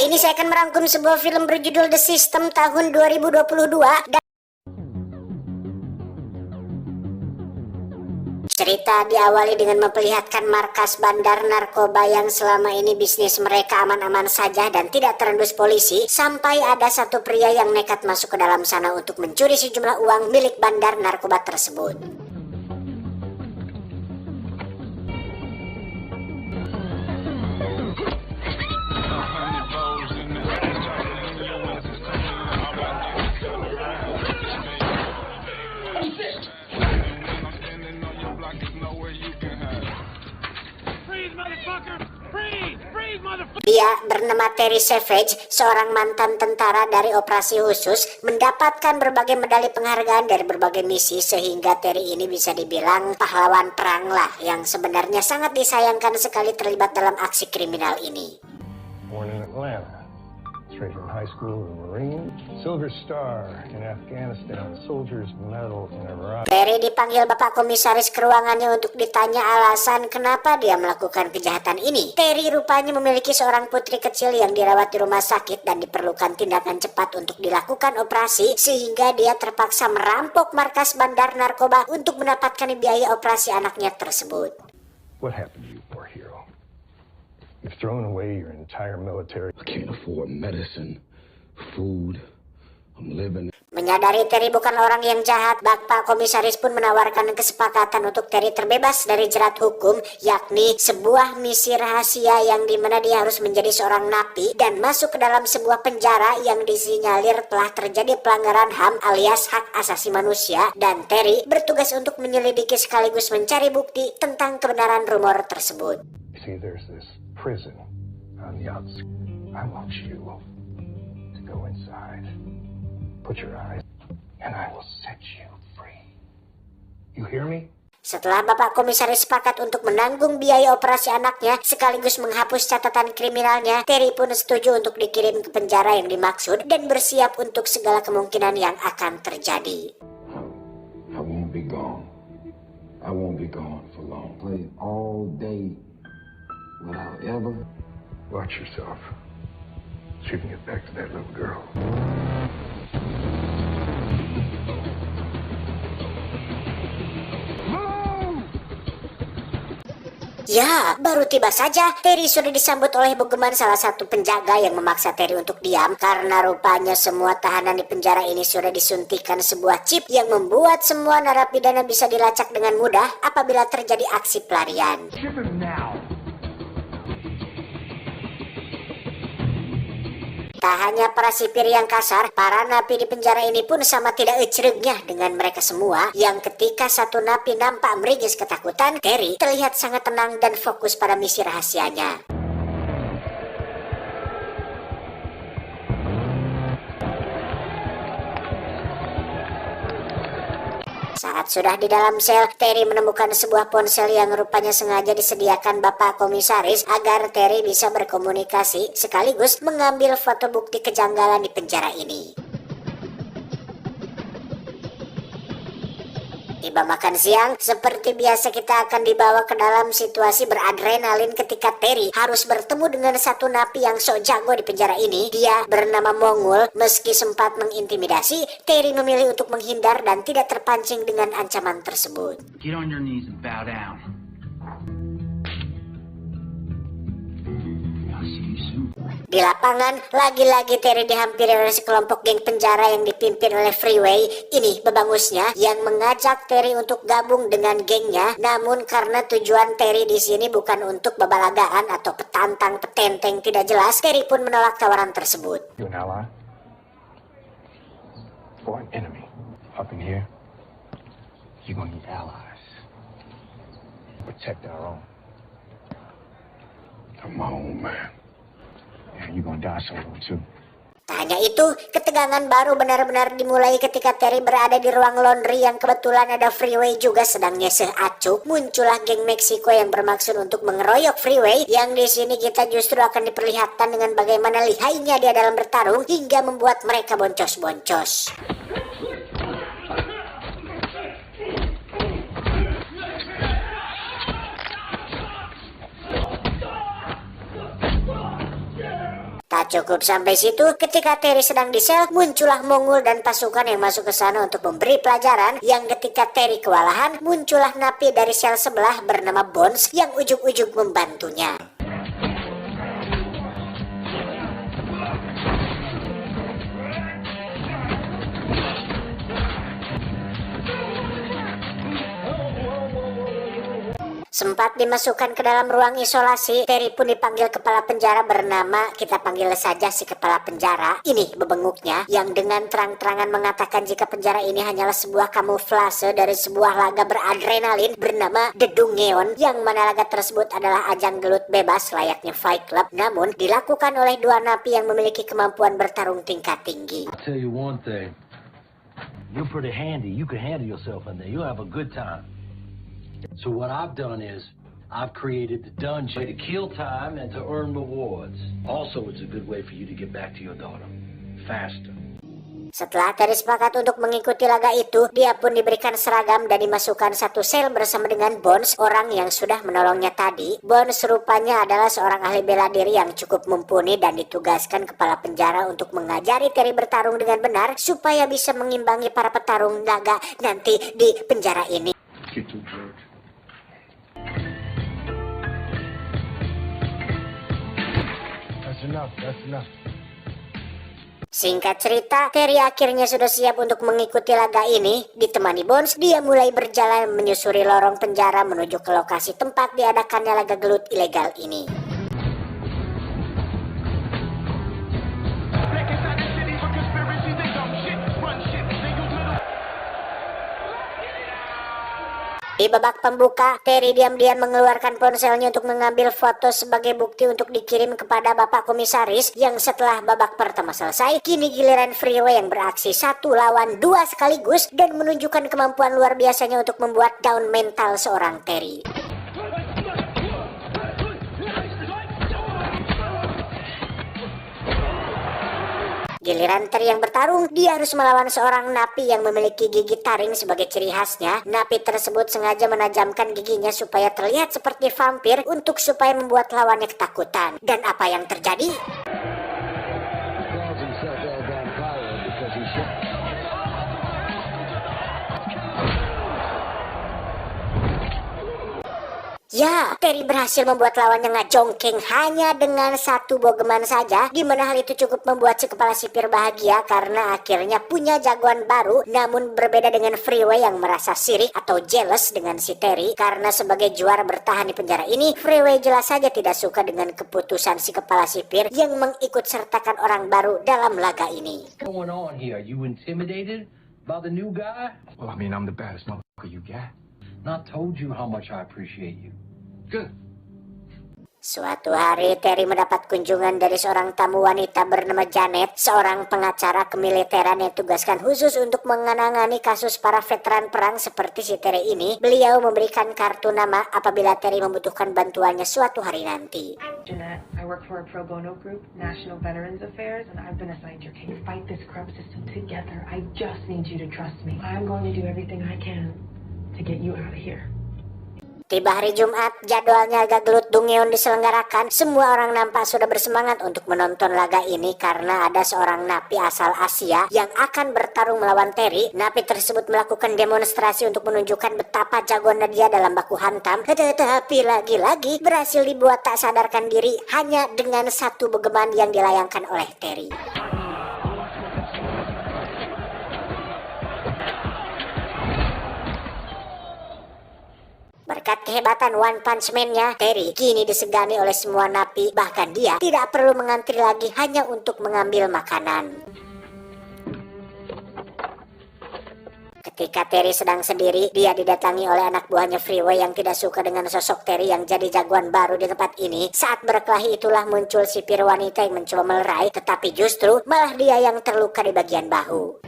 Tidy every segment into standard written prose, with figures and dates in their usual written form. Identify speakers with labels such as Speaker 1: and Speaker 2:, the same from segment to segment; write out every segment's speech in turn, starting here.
Speaker 1: Kali ini saya akan merangkum sebuah film berjudul The System tahun 2022 dan cerita diawali dengan memperlihatkan markas bandar narkoba yang selama ini bisnis mereka aman-aman saja dan tidak terendus polisi, sampai ada satu pria yang nekat masuk ke dalam sana untuk mencuri sejumlah uang milik bandar narkoba tersebut. Dia bernama Terry Savage, seorang mantan tentara dari operasi khusus, mendapatkan berbagai medali penghargaan dari berbagai misi sehingga Terry ini bisa dibilang pahlawan perang lah, yang sebenarnya sangat disayangkan sekali terlibat dalam aksi kriminal ini.
Speaker 2: Born in Atlanta, straight from high school to Marine, Silver Star in Afghanistan, Soldier's Medal in Iraq.
Speaker 1: Terry dipanggil Bapak Komisaris ke ruangannya untuk ditanya alasan kenapa dia melakukan kejahatan ini. Terry rupanya memiliki seorang putri kecil yang dirawat di rumah sakit dan diperlukan tindakan cepat untuk dilakukan operasi, sehingga dia terpaksa merampok markas bandar narkoba untuk mendapatkan biaya operasi anaknya tersebut.
Speaker 2: What happened to you, poor hero? You've thrown away your entire military.
Speaker 3: I can't afford medicine, food. I'm living.
Speaker 1: Menyadari Terry bukan orang yang jahat, Bapak Komisaris pun menawarkan kesepakatan untuk Terry terbebas dari jerat hukum, yakni sebuah misi rahasia yang dimana dia harus menjadi seorang napi dan masuk ke dalam sebuah penjara yang disinyalir telah terjadi pelanggaran HAM alias hak asasi manusia, dan Terry bertugas untuk menyelidiki sekaligus mencari bukti tentang kebenaran rumor tersebut.
Speaker 2: See, there's this prison on the outskirts. I want you to go inside. Put your eyes, and I will set you free. You hear me?
Speaker 1: Setelah Bapak Komisaris sepakat untuk menanggung biaya operasi anaknya sekaligus menghapus catatan kriminalnya, Terry pun setuju untuk dikirim ke penjara yang dimaksud dan bersiap untuk segala kemungkinan yang akan terjadi.
Speaker 3: I won't be gone. I won't be gone for long. Play all day without ever.
Speaker 2: Watch yourself. So you can get back to that little girl.
Speaker 1: Ya, baru tiba saja, Terry sudah disambut oleh Bogeman, salah satu penjaga yang memaksa Terry untuk diam karena rupanya semua tahanan di penjara ini sudah disuntikan sebuah chip yang membuat semua narapidana bisa dilacak dengan mudah apabila terjadi aksi pelarian. Tak hanya para sipir yang kasar, para napi di penjara ini pun sama tidak ecregnya dengan mereka semua, yang ketika satu napi nampak meringis ketakutan, Terry terlihat sangat tenang dan fokus pada misi rahasianya. Saat sudah di dalam sel, Terry menemukan sebuah ponsel yang rupanya sengaja disediakan Bapak Komisaris agar Terry bisa berkomunikasi sekaligus mengambil foto bukti kejanggalan di penjara ini. Tiba makan siang, seperti biasa kita akan dibawa ke dalam situasi beradrenalin ketika Terry harus bertemu dengan satu napi yang sok jago di penjara ini. Dia bernama Mongul. Meski sempat mengintimidasi, Terry memilih untuk menghindar dan tidak terpancing dengan ancaman tersebut.
Speaker 4: Get on your knees and bow down. I'll see you soon.
Speaker 1: Di lapangan, lagi-lagi Terry dihampiri oleh sekelompok geng penjara yang dipimpin oleh Freeway. Ini bebangusnya yang mengajak Terry untuk gabung dengan gengnya. Namun karena tujuan Terry di sini bukan untuk babalagaan atau petantang petenteng tidak jelas, Terry pun menolak tawaran tersebut.
Speaker 2: You an ally? Or an enemy? Up in here, you're gonna need allies. Protect our own. Come on, man. And you're gonna die solo too.
Speaker 1: Tak hanya itu, ketegangan baru benar-benar dimulai ketika Terry berada di ruang laundry yang kebetulan ada Freeway juga sedang nyeseh acuh. Muncullah geng Meksiko yang bermaksud untuk mengeroyok Freeway, yang di sini kita justru akan diperlihatkan dengan bagaimana lihainya dia dalam bertarung hingga membuat mereka boncos-boncos. Tak cukup sampai situ, ketika Terry sedang di sel, muncullah Mongul dan pasukan yang masuk ke sana untuk memberi pelajaran. Yang ketika Terry kewalahan, muncullah napi dari sel sebelah bernama Bones yang ujug-ujug membantunya. Sempat dimasukkan ke dalam ruang isolasi, Terry pun dipanggil kepala penjara bernama, kita panggil saja si kepala penjara. Ini bebenguknya yang dengan terang-terangan mengatakan jika penjara ini hanyalah sebuah kamuflase dari sebuah laga beradrenalin bernama Dedung Neon, yang mana laga tersebut adalah ajang gelut bebas layaknya Fight Club, namun dilakukan oleh dua napi yang memiliki kemampuan bertarung tingkat tinggi.
Speaker 5: I'll tell you one thing. You're pretty handy. You can handle yourself in there. You'll have a good time. So what I've done is I've created the dungeon to kill time and to earn rewards. Also, it's a good way for you to get back to your daughter faster.
Speaker 1: Setelah Terry sepakat untuk mengikuti laga itu, dia pun diberikan seragam dan dimasukkan satu sel bersama dengan Bones, orang yang sudah menolongnya tadi. Bones rupanya adalah seorang ahli bela diri yang cukup mumpuni dan ditugaskan kepala penjara untuk mengajari Terry bertarung dengan benar supaya bisa mengimbangi para petarung laga nanti di penjara ini.
Speaker 2: That's enough.
Speaker 1: Singkat cerita, Terry akhirnya sudah siap untuk mengikuti laga ini. Ditemani Bones, dia mulai berjalan menyusuri lorong penjara menuju ke lokasi tempat diadakannya laga gelut ilegal ini. Di babak pembuka, Terry diam-diam mengeluarkan ponselnya untuk mengambil foto sebagai bukti untuk dikirim kepada Bapak Komisaris, yang setelah babak pertama selesai, kini giliran Freeway yang beraksi 1 lawan 2 sekaligus dan menunjukkan kemampuan luar biasanya untuk membuat down mental seorang Terry. Giliran Terry yang bertarung, dia harus melawan seorang napi yang memiliki gigi taring sebagai ciri khasnya. Napi tersebut sengaja menajamkan giginya supaya terlihat seperti vampir untuk supaya membuat lawannya ketakutan. Dan apa yang terjadi? Ya, Terry berhasil membuat lawannya ngajongkeng hanya dengan 1 bogeman saja, di mana hal itu cukup membuat si kepala sipir bahagia karena akhirnya punya jagoan baru. Namun berbeda dengan Freeway yang merasa sirik atau jealous dengan si Terry, karena sebagai juara bertahan di penjara ini, Freeway jelas saja tidak suka dengan keputusan si kepala sipir yang mengikut sertakan orang baru dalam laga ini.
Speaker 5: What's going on here? You intimidated by the new guy?
Speaker 2: Well, I mean, I'm the baddest motherfucker you got.
Speaker 5: Not told you how much I appreciate you. Good.
Speaker 1: Suatu hari Terry mendapat kunjungan dari seorang tamu wanita bernama Janet, seorang pengacara kemiliteran yang tugaskan khusus untuk mengenangani kasus para veteran perang seperti si Terry ini. Beliau memberikan kartu nama apabila Terry membutuhkan bantuannya suatu hari nanti.
Speaker 6: Jeanette, I work for a pro bono group, National Veterans Affairs, and I've been assigned your case. Fight this corrupt system together. I just need you to trust me. I'm going to do everything I can to get you out of here.
Speaker 1: Tiba hari Jumat, jadwalnya laga gelut Dungeon diselenggarakan. Semua orang nampak sudah bersemangat untuk menonton laga ini karena ada seorang napi asal Asia yang akan bertarung melawan Terry. Napi tersebut melakukan demonstrasi untuk menunjukkan betapa jagoannya dia dalam baku hantam. Tetapi lagi-lagi berhasil dibuat tak sadarkan diri hanya dengan 1 bogeman yang dilayangkan oleh Terry. Berkat kehebatan One Punch Man-nya, Terry kini disegani oleh semua napi, bahkan dia tidak perlu mengantri lagi hanya untuk mengambil makanan. Ketika Terry sedang sendiri, dia didatangi oleh anak buahnya Freeway yang tidak suka dengan sosok Terry yang jadi jagoan baru di tempat ini. Saat berkelahi itulah muncul sipir wanita yang mencoba melerai, tetapi justru malah dia yang terluka di bagian bahu.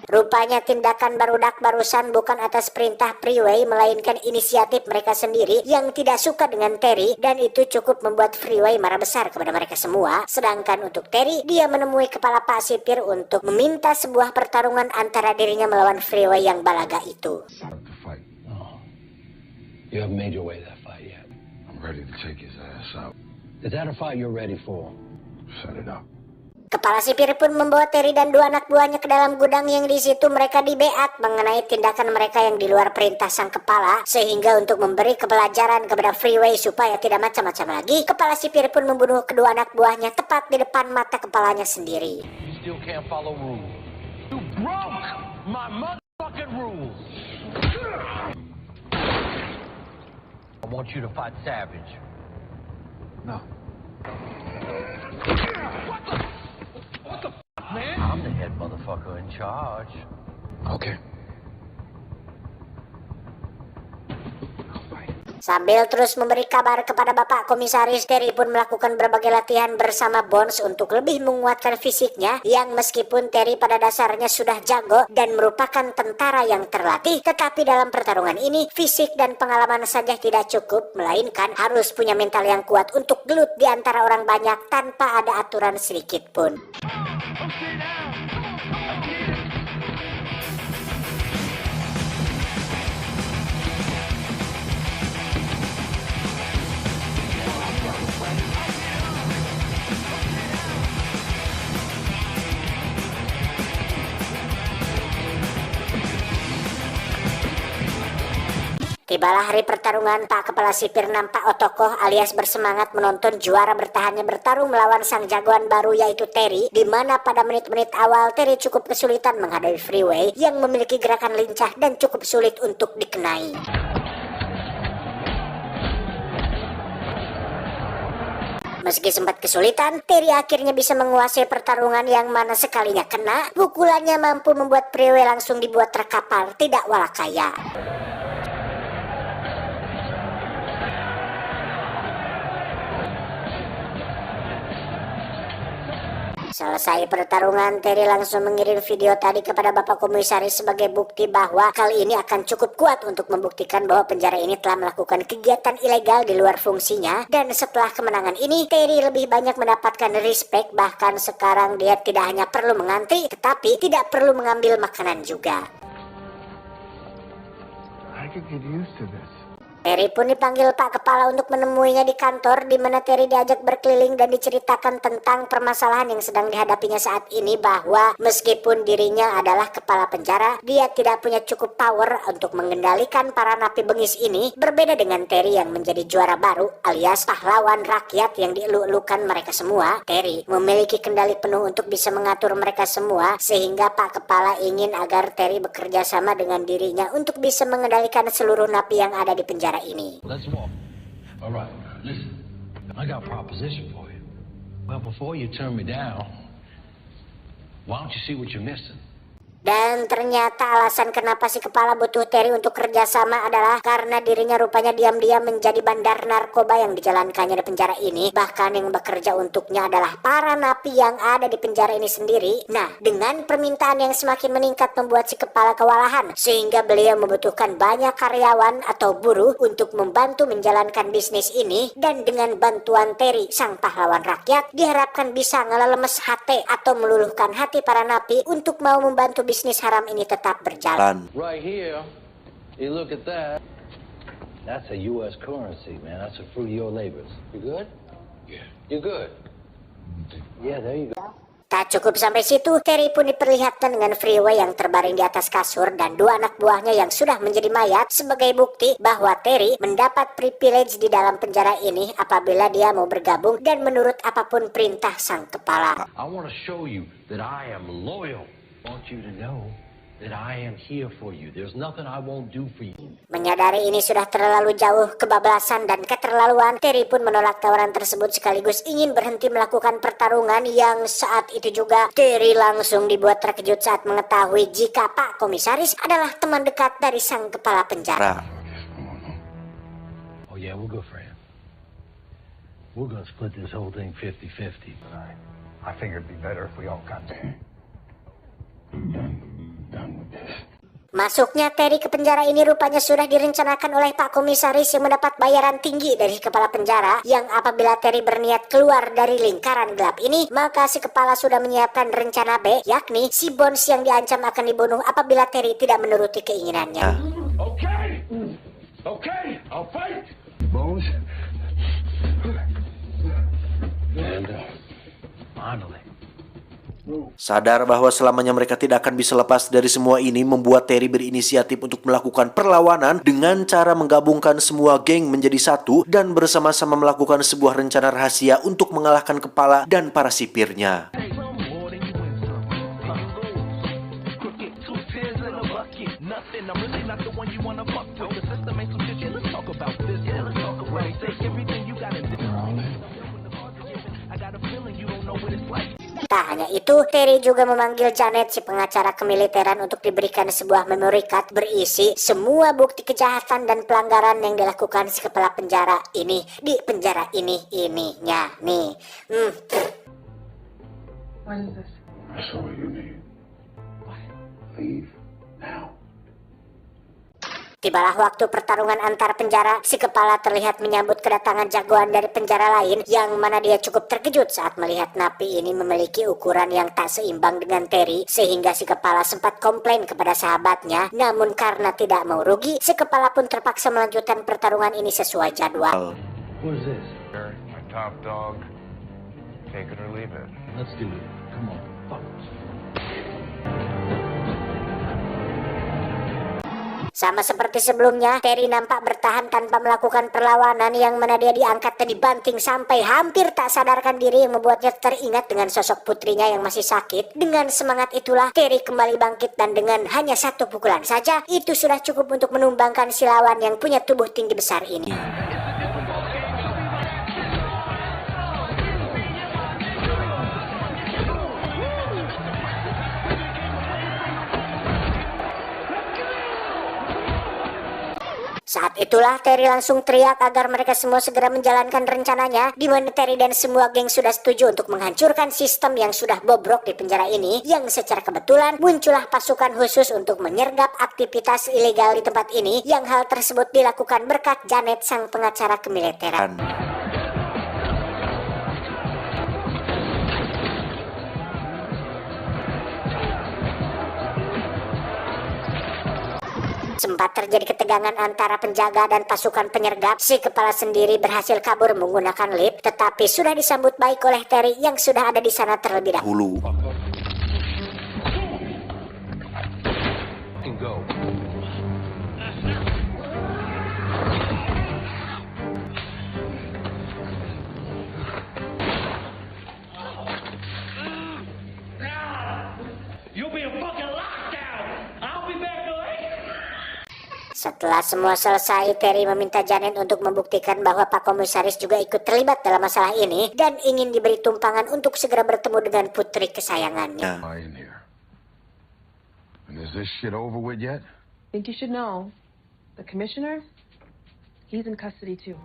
Speaker 1: Rupanya tindakan barudak barusan bukan atas perintah Freeway, melainkan inisiatif mereka sendiri yang tidak suka dengan Terry, dan itu cukup membuat Freeway marah besar kepada mereka semua. Sedangkan untuk Terry, dia menemui kepala Pak Sipir untuk meminta sebuah pertarungan antara dirinya melawan Freeway yang balaga itu.
Speaker 5: You haven't made your way that fight yet.
Speaker 2: I'm
Speaker 3: ready to take his ass out.
Speaker 5: Is that a fight you're ready for?
Speaker 3: Set it up.
Speaker 1: Kepala sipir pun membawa Terry dan dua anak buahnya ke dalam gudang yang di situ mereka dibeat mengenai tindakan mereka yang di luar perintah sang kepala, sehingga untuk memberi kepelajaran kepada Freeway supaya tidak macam-macam lagi, kepala sipir pun membunuh kedua anak buahnya tepat di depan mata kepalanya sendiri.
Speaker 5: You still can't follow rules. You broke my motherfucking rules. I want you to fight Savage.
Speaker 3: No.
Speaker 5: What the fuck, man? I'm the head motherfucker in charge.
Speaker 3: Okay.
Speaker 1: Sambil terus memberi kabar kepada Bapak Komisaris, Terry pun melakukan berbagai latihan bersama Bones untuk lebih menguatkan fisiknya, yang meskipun Terry pada dasarnya sudah jago dan merupakan tentara yang terlatih, tetapi dalam pertarungan ini fisik dan pengalaman saja tidak cukup, melainkan harus punya mental yang kuat untuk gelut di antara orang banyak tanpa ada aturan sedikit pun. Tibalah hari pertarungan, Pak Kepala Sipir nampak otokoh alias bersemangat menonton juara bertahannya bertarung melawan sang jagoan baru yaitu Terry, di mana pada menit-menit awal Terry cukup kesulitan menghadapi Freeway yang memiliki gerakan lincah dan cukup sulit untuk dikenai. Meski sempat kesulitan, Terry akhirnya bisa menguasai pertarungan yang mana sekalinya kena, pukulannya mampu membuat Freeway langsung dibuat terkapar tidak walakaya. Selesai pertarungan, Terry langsung mengirim video tadi kepada Bapak Komisaris sebagai bukti bahwa kali ini akan cukup kuat untuk membuktikan bahwa penjara ini telah melakukan kegiatan ilegal di luar fungsinya. Dan setelah kemenangan ini, Terry lebih banyak mendapatkan respect, bahkan sekarang dia tidak hanya perlu mengantri, tetapi tidak perlu mengambil makanan juga.
Speaker 2: I could get used to this.
Speaker 1: Terry pun dipanggil Pak Kepala untuk menemuinya di kantor, di mana Terry diajak berkeliling dan diceritakan tentang permasalahan yang sedang dihadapinya saat ini, bahwa meskipun dirinya adalah kepala penjara, dia tidak punya cukup power untuk mengendalikan para napi bengis ini, berbeda dengan Terry yang menjadi juara baru alias pahlawan rakyat yang dielu-elukan mereka semua. Terry memiliki kendali penuh untuk bisa mengatur mereka semua, sehingga Pak Kepala ingin agar Terry bekerja sama dengan dirinya untuk bisa mengendalikan seluruh napi yang ada di penjara ini.
Speaker 5: Let's walk. All right, listen. I got a proposition for you. Well, before you turn me down, why don't you see what you're missing?
Speaker 1: Dan ternyata alasan kenapa si kepala butuh Terry untuk kerjasama adalah karena dirinya rupanya diam-diam menjadi bandar narkoba yang dijalankannya di penjara ini. Bahkan yang bekerja untuknya adalah para napi yang ada di penjara ini sendiri. Nah, dengan permintaan yang semakin meningkat membuat si kepala kewalahan, sehingga beliau membutuhkan banyak karyawan atau buruh untuk membantu menjalankan bisnis ini. Dan dengan bantuan Terry, sang pahlawan rakyat, diharapkan bisa ngelemes hati atau meluluhkan hati para napi untuk mau membantu bisnis haram ini tetap berjalan.
Speaker 5: Right here, you look at that. That's a U.S. currency, man. That's a fruit of your labors. You good?
Speaker 3: Yeah.
Speaker 5: You good? Yeah, there you go.
Speaker 1: Tak cukup sampai situ, Terry pun diperlihatkan dengan Freeway yang terbaring di atas kasur dan dua anak buahnya yang sudah menjadi mayat sebagai bukti bahwa Terry mendapat privilege di dalam penjara ini apabila dia mau bergabung dan menurut apapun perintah sang kepala.
Speaker 5: I want to show you that I am loyal. I want you to know that I am here for you. There's nothing I won't do for you.
Speaker 1: Menyadari ini sudah terlalu jauh kebablasan dan keterlaluan, Terry pun menolak tawaran tersebut sekaligus ingin berhenti melakukan pertarungan, yang saat itu juga Terry langsung dibuat terkejut saat mengetahui jika Pak Komisaris adalah teman dekat dari sang kepala penjara.
Speaker 5: Oh yeah, we're good friends. We're gonna split this whole thing 50-50.
Speaker 2: I figured it'd be better if we all got there.
Speaker 3: Done with this.
Speaker 1: Masuknya Terry ke penjara ini rupanya sudah direncanakan oleh Pak Komisaris yang mendapat bayaran tinggi dari kepala penjara, yang apabila Terry berniat keluar dari lingkaran gelap ini, maka si kepala sudah menyiapkan rencana B, yakni si Bones yang diancam akan dibunuh apabila Terry tidak menuruti keinginannya.
Speaker 3: Okay, I'll fight. Bones,
Speaker 5: Finally.
Speaker 7: Sadar bahwa selamanya mereka tidak akan bisa lepas dari semua ini, membuat Terry berinisiatif untuk melakukan perlawanan dengan cara menggabungkan semua geng menjadi satu dan bersama-sama melakukan sebuah rencana rahasia untuk mengalahkan kepala dan para sipirnya.
Speaker 1: Tak hanya itu, Terry juga memanggil Janet, si pengacara kemiliteran, untuk diberikan sebuah memory card berisi semua bukti kejahatan dan pelanggaran yang dilakukan si kepala penjara ini di penjara ininya nih.
Speaker 6: What is this?
Speaker 3: That's all you need. Leave now.
Speaker 1: Tibalah waktu pertarungan antar penjara, si kepala terlihat menyambut kedatangan jagoan dari penjara lain, yang mana dia cukup terkejut saat melihat napi ini memiliki ukuran yang tak seimbang dengan Terry, sehingga si kepala sempat komplain kepada sahabatnya. Namun karena tidak mau rugi, si kepala pun terpaksa melanjutkan pertarungan ini sesuai jadwal.
Speaker 5: What is this?
Speaker 2: My top dog. Take it or leave it.
Speaker 5: Let's do it. Come on. Fuck.
Speaker 1: Sama seperti sebelumnya, Terry nampak bertahan tanpa melakukan perlawanan, yang mana dia diangkat dan dibanting sampai hampir tak sadarkan diri, yang membuatnya teringat dengan sosok putrinya yang masih sakit. Dengan semangat itulah Terry kembali bangkit, dan dengan hanya satu pukulan saja, itu sudah cukup untuk menumbangkan si lawan yang punya tubuh tinggi besar ini. Saat itulah Terry langsung teriak agar mereka semua segera menjalankan rencananya, di mana Terry dan semua geng sudah setuju untuk menghancurkan sistem yang sudah bobrok di penjara ini, yang secara kebetulan muncullah pasukan khusus untuk menyergap aktivitas ilegal di tempat ini, yang hal tersebut dilakukan berkat Janet, sang pengacara kemiliteran. Sempat terjadi ketegangan antara penjaga dan pasukan penyergap. Si kepala sendiri berhasil kabur menggunakan lift, tetapi sudah disambut baik oleh Terry yang sudah ada di sana terlebih dahulu. Setelah semua selesai, Terry meminta Janet untuk membuktikan bahwa Pak Komisaris juga ikut terlibat dalam masalah ini dan ingin diberi tumpangan untuk segera bertemu dengan putri kesayangannya.
Speaker 3: In here. And is this shit over with yet?
Speaker 6: Think you should know. The commissioner, he's in custody too.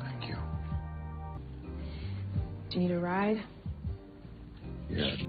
Speaker 3: Thank you.
Speaker 6: Do you need a ride?
Speaker 3: Yeah.